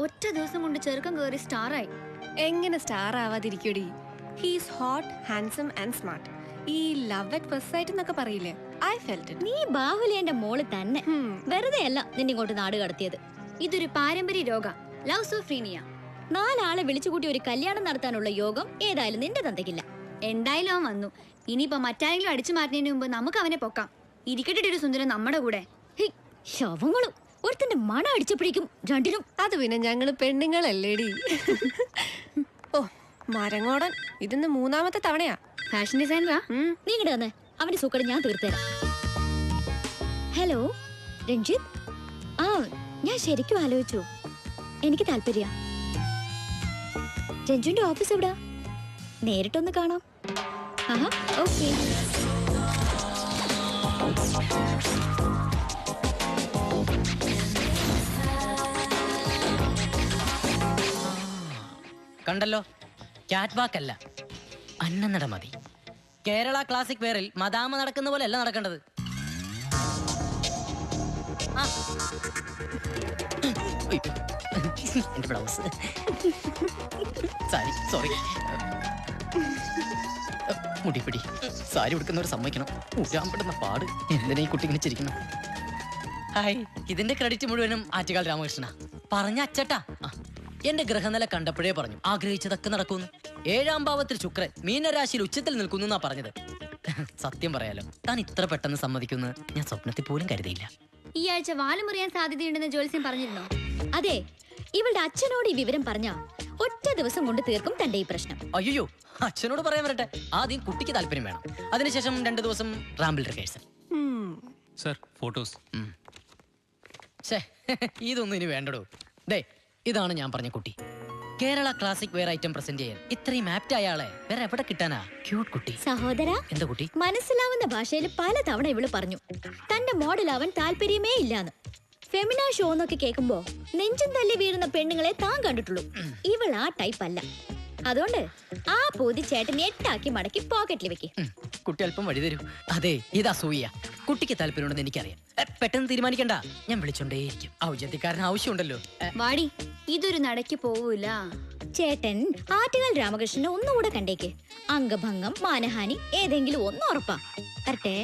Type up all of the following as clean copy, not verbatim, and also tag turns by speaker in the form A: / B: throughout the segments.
A: ഒറ്റ ദിവസം കൊണ്ട് ചെറുക്കം കേറി സ്റ്റാറായി.
B: എങ്ങനെ സ്റ്റാർ ആവാതിരിക്കടി? He's hot, handsome and smart. ഈ ലവ് അറ്റ് ഫസ്റ്റ് സൈറ്റ് എന്നൊക്കെ പറയില്ലേ, ഐ ഫെൽറ്റ് ഇറ്റ്.
A: നീ ബാഹുലേന്റെ മോള് തന്നെ. വെറുതെ അല്ല നിന്നെ ഇങ്ങോട്ട് നാട് കടത്തിയത്. ഇതൊരു പാരമ്പര്യ രോഗ, ലൗസോഫ്രീനിയ. 4 ആളെ വിളിച്ചുകൂട്ടി ഒരു കല്യാണം നടത്താനുള്ള യോഗം ഏതായാലും നിന്റെ തന്തയ്ക്കില്ല. എന്തായാലും അവൻ വന്നു. ഇനിയിപ്പോ മറ്റാരെങ്കിലും അടിച്ചു മാറ്റുന്നതിന് മുമ്പ് നമുക്ക് അവനെ പൊക്കാം. ഇരിക്കട്ടെ ഒരു സുന്ദരൻ നമ്മുടെ കൂടെ. ശവങ്ങളും ഒരുത്തന്റെ മണം അടിച്ചപ്പോഴേക്കും രണ്ടിനും.
B: അത് പിന്നെ ഞങ്ങള് പെണ്ണുങ്ങളല്ലേടി. ഓ മരങ്ങോടൻ, ഇതിന്ന് 3ാമത്തെ തവണയാ.
A: ഫാഷൻ ഡിസൈനറാ നീ? ഇങ്ങോട്ട് വന്നേ, അവന്റെ സൂക്കട് ഞാൻ തീർത്തരാം. ഹലോ രഞ്ജിത്ത്. ആ ഞാൻ ശരിക്കും ആലോചിച്ചു, എനിക്ക് താല്പര്യ. രഞ്ജുവിന്റെ ഓഫീസ് എവിടാ? നേരിട്ടൊന്ന് കാണാം. ആഹാ ഓക്കെ.
C: കണ്ടല്ലോ, ക്യാറ്റ് വാക്ക് അല്ല, അന്നനട മതി. കേരള ക്ലാസിക് വെയറിൽ മദാമ നടക്കുന്ന പോലെ അല്ല നടക്കേണ്ടത്. എന്റെ ബ്ലൗസ്, സാരി, സോറി. മുടിപ്പിടി, സാരി ഉടുക്കുന്നവർ സമ്മതിക്കണം. ഊരാമ്പെടുന്ന പാട്. എന്തിനാ ഈ കുട്ടി ഇങ്ങനെ ചിരിക്കണം? ഹായ്, ഇതിന്റെ ക്രെഡിറ്റ് മുഴുവനും ആറ്റുകാൽ രാമകൃഷ്ണ. പറഞ്ഞ അച്ചട്ടാ. എന്റെ ഗ്രഹനില കണ്ടപ്പോഴേ പറഞ്ഞു ആഗ്രഹിച്ചതൊക്കെ നടക്കുന്നു. 7ാം ഭാവത്തിൽ ശുക്രൻ മീനരാശിയിൽ ഉച്ചത്തിൽ നിൽക്കുന്നു എന്നാ പറഞ്ഞത്. സത്യം പറയാലോ, താൻ ഇത്ര പെട്ടെന്ന് സമ്മതിക്കുന്നു ഞാൻ സ്വപ്നത്തിൽ പോലും കരുതിയില്ല.
A: ഈ ആഴ്ച വാലുമുറിയാൻ സാധ്യതയുണ്ടെന്ന് ജോത്സ്യം പറഞ്ഞിരുന്നോ? അതെ, ഇവളുടെ അച്ഛനോട് ഈ വിവരം പറഞ്ഞ ഒറ്റ ദിവസം കൊണ്ട് തീർക്കും തന്റെ ഈ പ്രശ്നം.
C: അയ്യോ, അച്ഛനോട് പറയാൻ വരട്ടെ. ആദ്യം കുട്ടിക്ക് താല്പര്യം വേണം, അതിനുശേഷം 2 ദിവസം റാമ്പിൾ റിഹേഴ്സൽ.
D: Sir, photos.
C: ഇതൊന്നും ഇനി വേണ്ടടോ. ദേ, ഇതാണ് ഞാൻ പറഞ്ഞ കുട്ടി. Kerala classic wear item present ചെയ്യാൻ ഇത്രയും ആപ്റ്റ് ആയ ആളെ വേറെ എവിടെ കിട്ടാനാ? ക്യൂട്ട് കുട്ടി.
A: സഹോദര,
C: എന്താ കുട്ടി?
A: മനസ്സിലാവുന്ന ഭാഷയിൽ പലതവണ ഇവള് പറഞ്ഞു തന്റെ മോഡലാവാൻ താല്പര്യമേ ഇല്ലാന്ന്. ഫെമിന ഷോ എന്നൊക്കെ കേൾക്കുമ്പോ നെഞ്ചും തല്ലി വീഴുന്ന പെണ്ണുങ്ങളെ താൻ കണ്ടിട്ടുള്ളൂ. ഇവൾ ആ ടൈപ്പ് അല്ല. അതുകൊണ്ട് ആ പൂതി ചേട്ടൻ 8 മടക്കി പോക്കറ്റിൽ വെക്ക്.
C: കുട്ടി അല്പം വഴി തരൂ. അതെ, ഇത് അസൂയ. കുട്ടിക്ക് താല്പര്യമുണ്ടെന്ന് എനിക്കറിയാം. പെട്ടെന്ന് തീരുമാനിക്കണ്ട, ഞാൻ വിളിച്ചോണ്ടേയിരിക്കും. ഔചത്യക്കാരന് ആവശ്യമുണ്ടല്ലോ.
A: വാടി, ഇതൊരു നടക്ക് പോവൂല. ചേട്ടൻ ആറ്റുകാൽ രാമകൃഷ്ണനെ ഒന്നുകൂടെ കണ്ടേക്ക്. അംഗഭംഗം, മാനഹാനി ഏതെങ്കിലും ഒന്ന് ഉറപ്പാ. വരട്ടെ.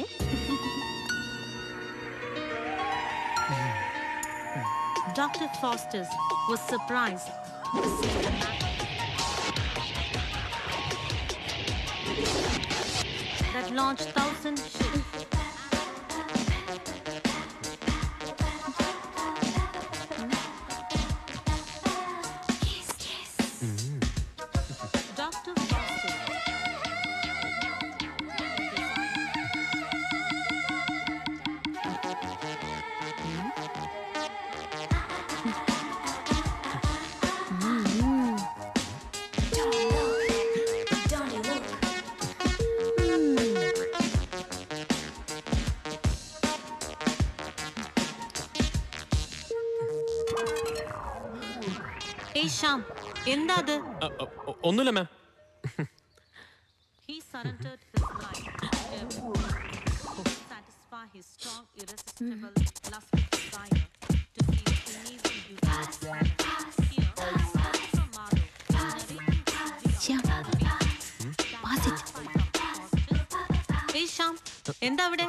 E: Dr. Foster's was surprised to see the man that launched 1,000 ships. Dr. Foster. Hey Sham, എന്താ അത്?
D: ഒന്നുമില്ല മാം.
E: He surrendered his life to satisfy his strong, irresistible, lustful desire to see the amazing beauty of women. Here, Dr. Madhav Hey Sham, എന്താ അവിടെ?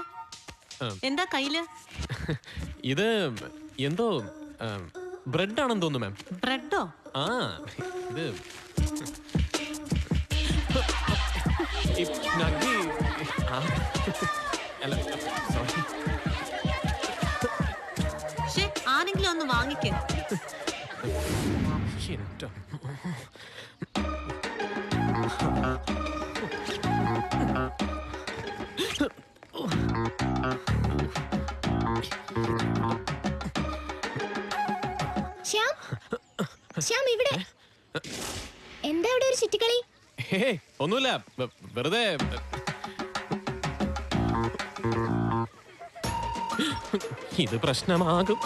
E: എന്താ കയ്യില്?
D: ഇത് എന്തോ bread ആണെന്ന് തോന്നുന്നു മാം.
E: ബ്രെഡോ?
D: ആ, ഇത്
E: ആരെങ്കിലും ഒന്ന് വാങ്ങിക്കേ.
A: ശ്യാം, ഇവിടെ എന്താ ഇവിടെ ഒരു ചുറ്റിക്കളി?
D: ഒന്നുമില്ല, വെറുതെ. ഇത് പ്രശ്നമാകും.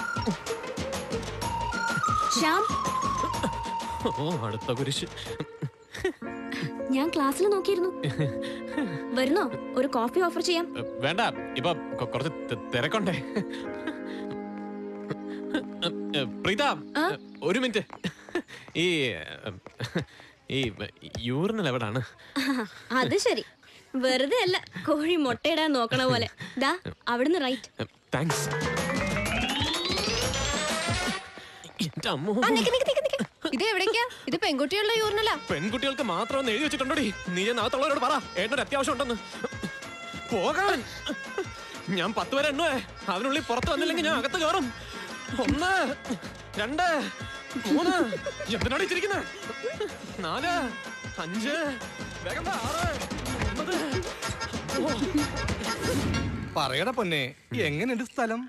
A: ശ്യാം,
D: ഓ അടുത്ത കുരിശ്.
A: ഞാൻ ക്ലാസ്സിൽ നോക്കിയിരുന്നു. വരുന്നോ? ഒരു കോഫി ഓഫർ ചെയ്യാം.
D: വേണ്ട, ഇപ്പൊ കുറച്ച് തിരക്കുണ്ടേ. പ്രിയ, പ്രീത ഒരു മിനിറ്റ്. ഈ ഈ യൂറിനൽ എവിടാണ്?
B: അത് ശരി, വെറുതെ അല്ല കോഴി മുട്ടയിടാൻ നോക്കണ പോലെ. ദാ അവിടുന്ന് റൈറ്റ്.
D: താങ്ക്സ്. എന്റെ അമ്മോ,
B: ഇത് എവിടേക്കാ? ഇത് പെൺകുട്ടികളുടെ യൂറിനലാ.
D: പെൺകുട്ടികൾക്ക് മാത്രം ഒന്ന് എഴുതി വെച്ചിട്ടുണ്ടോടി? നീ നാത്തുള്ളവരോട് പറ ഏട്ടനൊരു അത്യാവശ്യം ഉണ്ടെന്ന്. പോകാൻ ഞാൻ 10 വരെ എണ്ണുവേ. അതിനുള്ളിൽ പുറത്ത് വന്നില്ലെങ്കിൽ ഞാൻ അകത്ത് കയറും. 1 2 3 എന്തിനാണ് ഇച്ചിരിക്കുന്നത്? 4 5 വേഗം 6 9.
F: പറയട പൊന്നെ, എങ്ങനെയുണ്ട് സ്ഥലം?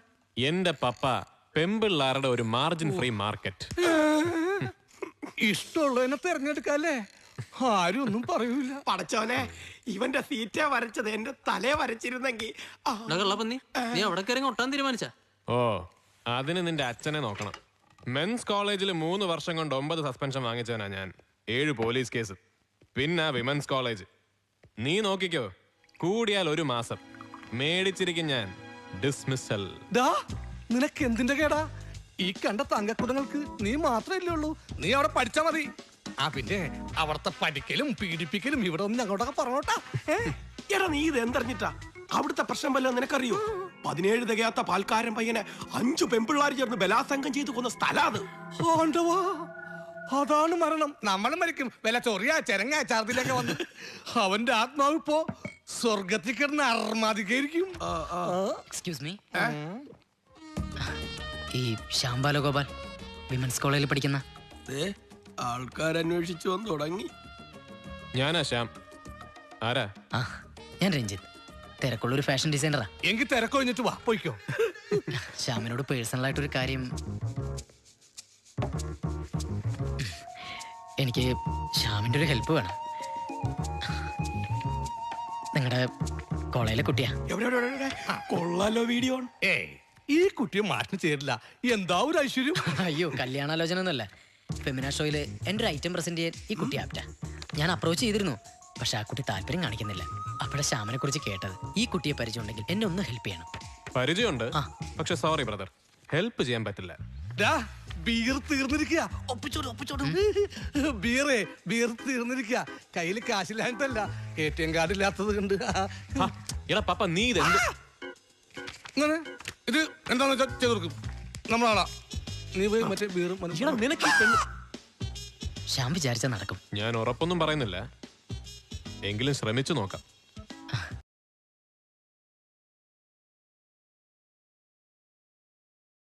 D: എന്റെ പപ്പ പെമ്പിള്ളാരുടെ ഒരു മാർജിൻ ഫ്രീ മാർക്കറ്റ്.
F: ഇഷ്ടമുള്ളതിനെ തെരഞ്ഞെടുക്കാല്ലേ? ആരും ഒന്നും പറയൂല.
G: പടച്ചോനെ, ഇവന്റെ സീറ്റേ വരച്ചത് എന്റെ തലയെ വരച്ചിരുന്നെങ്കിൽ.
H: നീ അവിടെ കയറി ഒട്ടാൻ തീരുമാനിച്ച?
D: ഓ, അതിന് നിന്റെ അച്ഛനെ നോക്കണം. മെൻസ് കോളേജിൽ 3 വർഷം കൊണ്ട് 9 സസ്പെൻഷൻ വാങ്ങിച്ചവനാ ഞാൻ. 7 പോലീസ് കേസ്. പിന്നെ വിമൻസ് കോളേജ് നീ നോക്കിക്കോ, കൂടിയാൽ 1 മാസം. മേടിച്ചിരിക്കും ഞാൻ ഡിസ്മിസൽ.
F: നിനക്ക് എന്തിന്റെ കേടാ? ഈ കണ്ട തങ്കക്കുടങ്ങൾക്ക് നീ മാത്രമല്ലേ ഉള്ളൂ. നീ അവിടെ പഠിച്ചാ മതി. പിന്നെ അവിടത്തെ പഠിക്കലും പീഡിപ്പിക്കലും ഇവിടെ ഒന്ന് ഞങ്ങളോടൊക്കെ പറഞ്ഞോട്ടാ.
G: എടാ, നീ ഇത് എന്തറിഞ്ഞിട്ടാ? അവിടുത്തെ പ്രശ്നം വല്ലതും നിനക്കറിയോ? 17 തികയാത്ത പാൽക്കാരൻ പയ്യനെ 5 പെൺപിള്ളാർ ചേർന്ന് ബലാത്സംഗം ചെയ്ത് കൊന്ന സ്ഥലാ അത്.
F: അതാണ് മരണം. നമ്മളും മരിക്കും. വില ചൊറിയാ ചെരങ്ങ ചാർദിലൊക്കെ വന്ന് അവന്റെ ആത്മാവ് ഇപ്പോ സ്വർഗത്തിൽ കിടന്ന് അർമാദിക്കായിരിക്കും.
C: എക്സ്ക്യൂസ് മീ, ഈ ശ്യാംബാലഗോപാൽ വിമൻസ് കോളേജിൽ പഠിക്കുന്ന
G: ആൾക്കാരന്വേഷിച്ചു വന്ന് തുടങ്ങി.
D: ഞാനാ ശ്യാം. ആരാ?
C: ആ, ഞാൻ രഞ്ജിത്ത്. തിരക്കുള്ളൊരു ഫാഷൻ ഡിസൈനറാ.
F: എങ്കിൽ തിരക്കൊഴിഞ്ഞിട്ട് വാ, പോയിക്കോ.
C: ശ്യാമിനോട് പേഴ്സണലായിട്ടൊരു കാര്യം. എനിക്ക് ശ്യാമിൻ്റെ ഒരു ഹെൽപ്പ് വേണം. നിങ്ങളുടെ കോളേജിലെ കുട്ടിയാ.
G: കൊള്ളാലോ വീഡിയോ.
F: ഈ കുട്ടിയെ മാറ്റി ചേരില്ല. എന്താ ഒരു ഐശ്വര്യം.
C: അയ്യോ, കല്യാണാലോചന ഒന്നുമല്ല. ഫെമിന ഷോയിൽ എൻ്റെ ഒരു ഐറ്റം പ്രസന്റ് ചെയ്യാൻ ഈ കുട്ടി ആപ്റ്റാ. ഞാൻ അപ്രോച്ച് ചെയ്തിരുന്നു, പക്ഷെ ആ കുട്ടി താല്പര്യം കാണിക്കുന്നില്ല. അപ്പോഴെ ശ്യാമിനെ കുറിച്ച് കേട്ടത്. ഈ കുട്ടിയെ പരിചയം ഉണ്ടെങ്കിൽ എന്നെ ഒന്ന് ഹെൽപ്പ് ചെയ്യണം.
D: പരിചയമുണ്ട്, പക്ഷെ സോറി ബ്രദർ, ഹെൽപ്പ് ചെയ്യാൻ പറ്റില്ല.
F: ബീർ തീർന്നിരിക്കുക. ബീർ തീർന്നിരിക്കുക. കയ്യിൽ കാശില്ലാഞ്ഞിട്ടല്ല, ATM കാർഡ് ഇല്ലാത്തത് കൊണ്ട്.
D: എടാ പപ്പ, നീ ഇതെന്ത്?
F: ഇത് എന്താന്ന് വെച്ചാൽ ചെയ്ത് കൊടുക്കും. നമ്മളാളാ. നീ പോയി മറ്റേ ബീർ.
D: നിനക്ക്
C: ശ്യാം വിചാരിച്ചാൽ നടക്കും.
D: ഞാൻ ഉറപ്പൊന്നും പറയുന്നില്ല, എങ്കിലും ശ്രമിച്ചു നോക്കാം.